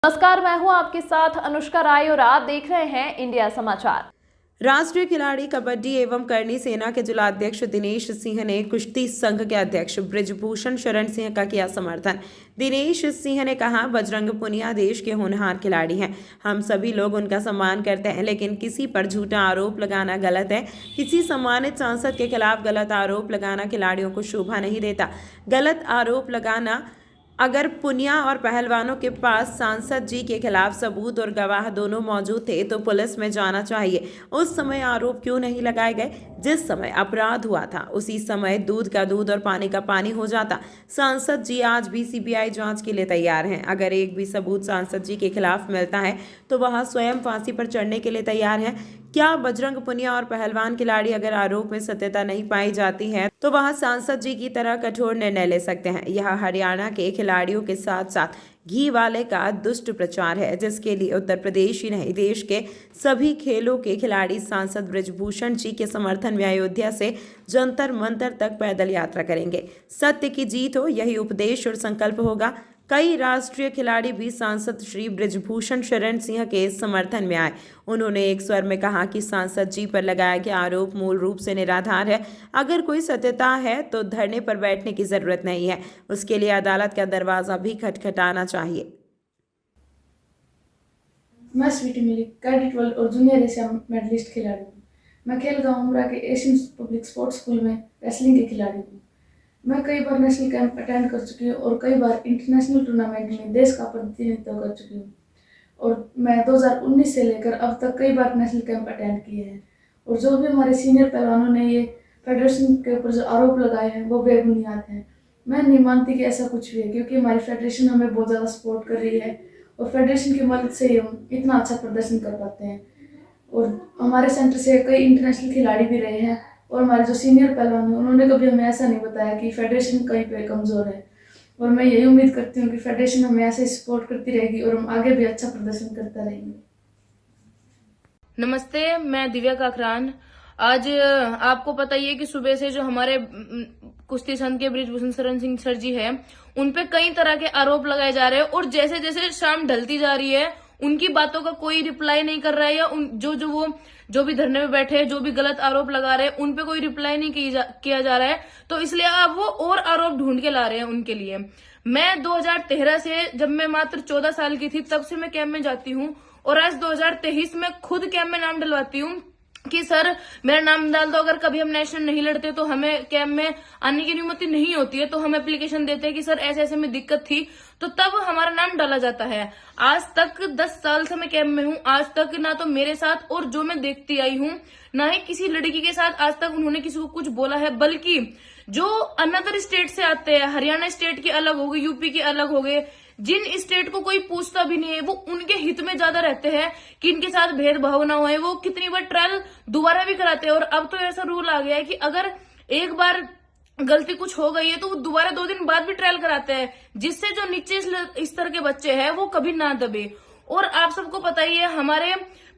नमस्कार, मैं हूं आपके साथ अनुष्का राय और आप देख रहे हैं इंडिया समाचार। राष्ट्रीय खिलाड़ी कबड्डी एवं करनी सेना के जिलाध्यक्ष दिनेश सिंह ने कुश्ती संघ के अध्यक्ष ब्रिजभूषण शरण सिंह का किया समर्थन। दिनेश सिंह ने कहा, बजरंग पुनिया देश के होनहार खिलाड़ी हैं। हम सभी लोग उनका सम्मान करते हैं, लेकिन किसी पर झूठा आरोप लगाना गलत है। किसी सम्मानित सांसद के खिलाफ गलत आरोप लगाना खिलाड़ियों को शोभा नहीं देता। गलत आरोप लगाना अगर पुनिया और पहलवानों के पास सांसद जी के खिलाफ सबूत और गवाह दोनों मौजूद थे तो पुलिस में जाना चाहिए। उस समय आरोप क्यों नहीं लगाए गए? जिस समय अपराध हुआ था उसी समय दूध का दूध और पानी का पानी हो जाता। सांसद जी आज भी सीबीआई जांच के लिए तैयार हैं। अगर एक भी सबूत सांसद जी के खिलाफ मिलता है तो वह स्वयं फांसी पर चढ़ने के लिए तैयार हैं। क्या बजरंग पुनिया और पहलवान खिलाड़ी अगर आरोप में सत्यता नहीं पाई जाती है तो वह सांसद जी की तरह कठोर निर्णय ले सकते हैं? यह हरियाणा के खिलाड़ियों के साथ साथ घी वाले का दुष्ट प्रचार है, जिसके लिए उत्तर प्रदेश ही नहीं देश के सभी खेलों के खिलाड़ी सांसद ब्रिजभूषण जी के समर्थन में अयोध्या से जंतर मंतर तक पैदल यात्रा करेंगे। सत्य की जीत हो, यही उपदेश और संकल्प होगा। कई राष्ट्रीय खिलाड़ी भी सांसद श्री ब्रिजभूषण शरण सिंह के समर्थन में आए। उन्होंने एक स्वर में कहा कि सांसद जी पर लगाया गया आरोप मूल रूप से निराधार है। अगर कोई सत्यता है तो धरने पर बैठने की जरूरत नहीं है, उसके लिए अदालत का दरवाजा भी खटखटाना चाहिए। मैं स्वीटी मिलिक कैडेट वर्ल्ड और जूनियर एशिया मेडलिस्ट खिलाड़ी हूँ। मैं खेलगांव उमरा के एशियन पब्लिक स्पोर्ट्स स्कूल में रेसलिंग की खिलाड़ी हूँ। मैं कई बार नेशनल कैंप अटेंड कर चुकी हूँ और कई बार इंटरनेशनल टूर्नामेंट में देश का प्रतिनिधित्व कर चुकी हूँ। और मैं 2019 से लेकर अब तक कई बार नेशनल कैंप अटेंड किए हैं। और जो भी हमारे सीनियर पहलवानों ने ये फेडरेशन के ऊपर जो आरोप लगाए हैं वो बेबुनियाद हैं। मैं नहीं मानती कि ऐसा कुछ भी है, क्योंकि हमारी फेडरेशन हमें बहुत ज़्यादा सपोर्ट कर रही है और फेडरेशन की मदद से ही हम इतना अच्छा प्रदर्शन कर पाते हैं। और हमारे सेंटर से कई इंटरनेशनल खिलाड़ी भी रहे हैं और हमारे जो सीनियर पहलवान हैं उन्होंने कभी हमें ऐसा नहीं बताया कि फेडरेशन कहीं पे कमज़ोर है। और मैं यही उम्मीद करती हूँ कि फेडरेशन हमें ऐसे सपोर्ट करती रहेगी और हम आगे भी अच्छा प्रदर्शन करते रहेंगे। नमस्ते, मैं दिव्या काकरान। आज आपको पता ही है कि सुबह से जो हमारे कुश्ती संघ के ब्रिजभूषण शरण सिंह सर जी हैं, उन पे कई तरह के आरोप लगाए जा रहे हैं और जैसे जैसे शाम ढलती जा रही है उनकी बातों का कोई रिप्लाई नहीं कर रहा है, या वो जो भी धरने में बैठे हैं, जो भी गलत आरोप लगा रहे हैं उन पे कोई रिप्लाई नहीं किया जा रहा है। तो इसलिए अब वो और आरोप ढूंढ के ला रहे हैं उनके लिए। मैं 2013 से, जब मैं मात्र 14 साल की थी, तब से मैं कैंप में जाती हूँ और आज 2023 में खुद कैंप में नाम डलवाती हूँ कि सर मेरा नाम डाल दो, अगर कभी हम नेशनल नहीं लड़ते तो हमें कैंप में आने की अनुमति नहीं होती है। तो हम एप्लीकेशन देते हैं कि सर ऐसे ऐसे में दिक्कत थी, तो तब हमारा नाम डाला जाता है। आज तक 10 साल से मैं कैंप में हूँ, आज तक ना तो मेरे साथ और जो मैं देखती आई हूँ ना ही किसी लड़की के साथ आज तक उन्होंने किसी को कुछ बोला है, बल्कि जो अनदर स्टेट से आते हैं, हरियाणा स्टेट के अलग हो गए, यूपी के अलग हो गए, जिन स्टेट को कोई पूछता भी नहीं है, वो उनके हित में ज्यादा रहते हैं कि इनके साथ भेदभाव ना होए। वो कितनी बार ट्रायल दोबारा भी कराते हैं और अब तो ऐसा रूल आ गया है कि अगर एक बार गलती कुछ हो गई है तो वो दोबारा 2 दिन बाद भी ट्रायल कराते हैं, जिससे जो नीचे स्तर के बच्चे हैं वो कभी ना दबे। और आप सबको पता ही है, हमारे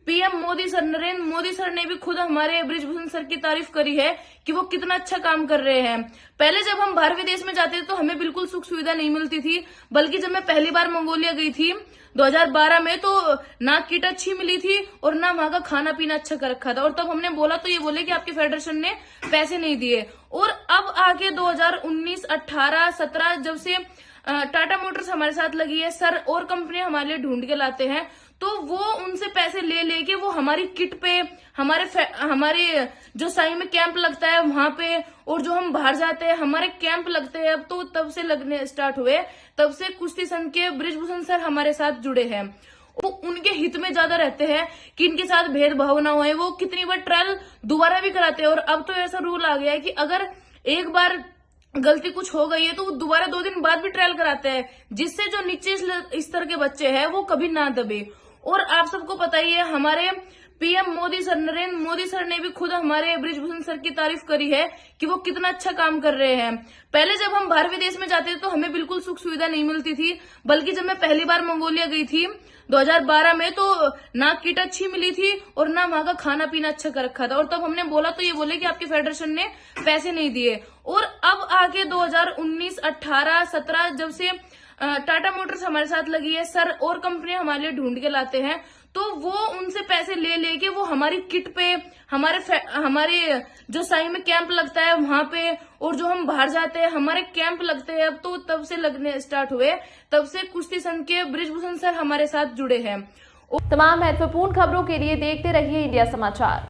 PM Modi sir, Narendra Modi sir ने भी खुद हमारे ब्रिजभूषण सर की तारीफ करी है कि वो कितना अच्छा काम कर रहे हैं। पहले जब हम बाहर विदेश में जाते थे तो हमें बिल्कुल सुख सुविधा नहीं मिलती थी, बल्कि जब मैं पहली बार मंगोलिया गई थी 2012 में, तो ना किट अच्छी मिली थी और ना वहां का खाना पीना अच्छा कर रखा था। और तब हमने बोला तो ये बोले कि आपके फेडरेशन ने पैसे नहीं दिए। और अब आके 2019, 18, 17 जब से टाटा मोटर्स हमारे साथ लगी है, सर और कंपनियां हमारे लिए ढूंढ के लाते हैं, तो वो उनसे पैसे ले लेके वो हमारी किट पे, हमारे जो साई में कैंप लगता है वहां पे, और जो हम बाहर जाते हैं हमारे कैंप लगते हैं, अब तो तब से लगने स्टार्ट हुए, तब से कुश्ती संघ के ब्रिजभूषण सर हमारे साथ जुड़े हैं। वो उनके हित में ज्यादा रहते हैं कि इनके साथ भेदभाव ना होए। वो कितनी बार ट्रायल दोबारा भी कराते हैं और अब तो ऐसा रूल आ गया है कि अगर एक बार गलती कुछ हो गई है तो वो दोबारा 2 दिन बाद भी ट्रायल कराते हैं, जिससे जो नीचे स्तर के बच्चे हैं वो कभी ना दबे। और आप सबको पता ही है, हमारे PM Modi sir, Narendra Modi sir ने भी खुद हमारे ब्रिजभूषण सर की तारीफ करी है कि वो कितना अच्छा काम कर रहे हैं। पहले जब हम बाहर विदेश में जाते थे तो हमें बिल्कुल सुख सुविधा नहीं मिलती थी, बल्कि जब मैं पहली बार मंगोलिया गई थी 2012 में, तो ना किट अच्छी मिली थी और ना वहां का खाना पीना अच्छा कर रखा था। और तब हमने बोला तो ये बोले कि आपके फेडरेशन ने पैसे नहीं दिए। और अब आके 2019, 18, 17 जब से टाटा मोटर्स हमारे साथ लगी है सर, और कंपनियां हमारे लिए ढूंढ के लाते हैं, तो वो उनसे पैसे ले लेके वो हमारी किट पे, हमारे जो साई में कैंप लगता है वहां पे, और जो हम बाहर जाते हैं हमारे कैंप लगते हैं, अब तो तब से लगने स्टार्ट हुए, तब से कुश्ती संघ के बृजभूषण सर हमारे साथ जुड़े हैं। तमाम महत्वपूर्ण खबरों के लिए देखते रहिए इंडिया समाचार।